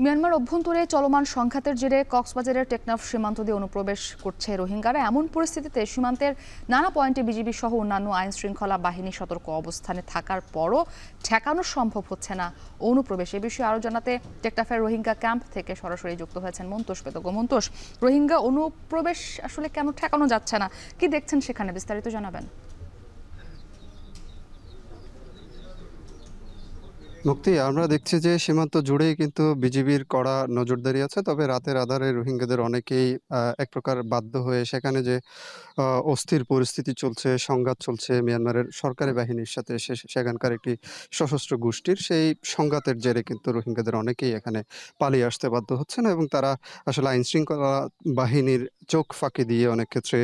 Myanmar অভ্যন্তরে চলমান সংঘাতের জেরে কক্সবাজারের টেকনাফ সীমান্ত দিয়ে অনুপ্রবেশ করছে রোহিঙ্গারা। এমন পরিস্থিতিতে সীমান্তের নানা পয়েন্টে বিজিবি সহ অন্যান্য আইন শৃঙ্খলা বাহিনী সতর্ক অবস্থানে থাকার পরও ঠেকানো সম্ভব হচ্ছে না অনুপ্রবেশ। এ বিষয়ে আরও জানাতে টেকনাফের রোহিঙ্গা ক্যাম্প থেকে সরাসরি যুক্ত হয়েছেন মন্তোষ বেদগ। মন্তোষ, রোহিঙ্গা অনুপ্রবেশ আসলে কেন ঠেকানো যাচ্ছে না, কি দেখছেন সেখানে, বিস্তারিত জানাবেন। মুক্তি, আমরা দেখছি যে সীমান্ত জুড়েই কিন্তু বিজিবির কড়া নজরদারি আছে। তবে রাতের আঁধারে রোহিঙ্গাদের অনেকেই এক প্রকার বাধ্য হয়ে সেখানে যে অস্থির পরিস্থিতি চলছে, সংঘাত চলছে মিয়ানমারের সরকারি বাহিনীর সাথে সেখানকার একটি সশস্ত্র গোষ্ঠীর, সেই সংঘাতের জেরে কিন্তু রোহিঙ্গাদের অনেকেই এখানে পালিয়ে আসতে বাধ্য হচ্ছেন এবং তারা আসলে আইনশৃঙ্খলা বাহিনীর চোখ ফাঁকি দিয়ে অনেক ক্ষেত্রে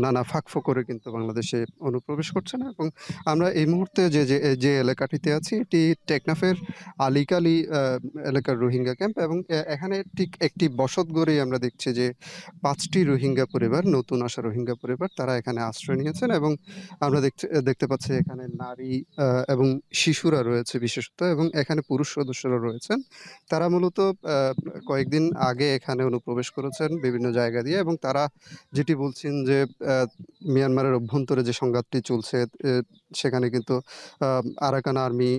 নানা ফাঁকফোকরে কিন্তু বাংলাদেশে অনুপ্রবেশ করছেন। এবং আমরা এই মুহূর্তে যে এলাকাটিতে আছি, এটি টেকনাফের আলিকালি এলাকার রোহিঙ্গা ক্যাম্প এবং এখানে ঠিক একটি বসতঘরেই আমরা দেখছি যে ৫টি রোহিঙ্গা পরিবার, নতুন আসা রোহিঙ্গা পরিবার, তারা এখানে আশ্রয় নিয়েছেন এবং আমরা দেখতে পাচ্ছি এখানে নারী এবং শিশুরা রয়েছে বিশেষত, এবং এখানে পুরুষ সদস্যরা রয়েছেন। তারা মূলত কয়েকদিন আগে এখানে অনুপ্রবেশ করেছেন বিভিন্ন জায়গা দিয়ে এবং তারা যেটি বলছেন যে মিয়ানমারের অভ্যন্তরে যে সংঘাতটি চলছে, সেখানে কিন্তু আরাকান আর্মি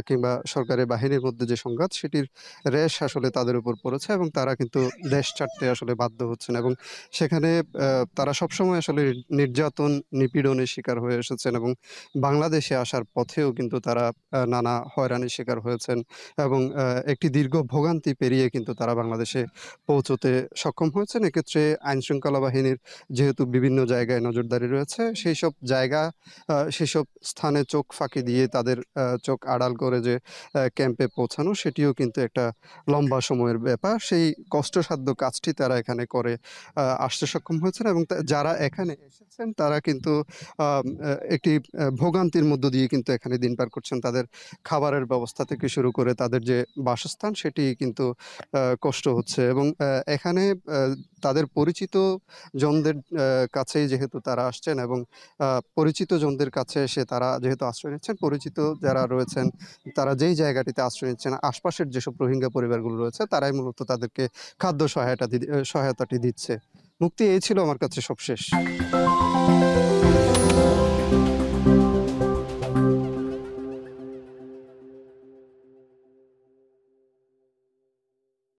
কিংবা সরকারি বাহিনীর মধ্যে যে সংঘাত, সেটির রেশ আসলে তাদের উপর পড়েছে এবং তারা কিন্তু দেশ ছাড়তে আসলে বাধ্য হচ্ছেন এবং সেখানে তারা সবসময় আসলে নির্যাতন নিপীড়নের শিকার হয়ে এসেছেন এবং বাংলাদেশে আসার পথেও কিন্তু তারা নানা হয়রানির শিকার হয়েছেন এবং একটি দীর্ঘ ভোগান্তি পেরিয়ে কিন্তু তারা বাংলাদেশে পৌঁছতে সক্ষম হয়েছেন। এক্ষেত্রে আইন শৃঙ্খলা বাহিনীর যেহেতু বিভিন্ন জায়গায় নজরদারি রয়েছে, সেসব স্থানে চোখ ফাঁকি দিয়ে তাদের চোখ আড়াল করে যে ক্যাম্পে পৌঁছানো, সেটিও কিন্তু একটা লম্বা সময়ের ব্যাপার। সেই কষ্টসাধ্য কাজটি তারা এখানে করে আসতে সক্ষম হয়েছেন এবং যারা এখানে এসেছেন তারা কিন্তু একটি ভোগান্তির মধ্য দিয়ে কিন্তু এখানে দিন পার করছেন। তাদের খাবারের ব্যবস্থা থেকে শুরু করে তাদের যে বাসস্থান, সেটি কিন্তু কষ্ট হচ্ছে এবং এখানে তাদের পরিচিত জনদের কাছেই যেহেতু তারা আসছেন এবং পরিচিত জনদের কাছে এসে তারা যেহেতু আশ্রয় নিচ্ছেন, পরিচিত যারা রয়েছেন তারা যেই জায়গাটিতে আশ্রয় নিচ্ছেন, আশপাশের যেসব রোহিঙ্গা পরিবারগুলো রয়েছে, তারাই মূলত তাদেরকে খাদ্য সহায়তাটি দিচ্ছে। মুক্তি, এই ছিল আমার কাছে সবশেষ।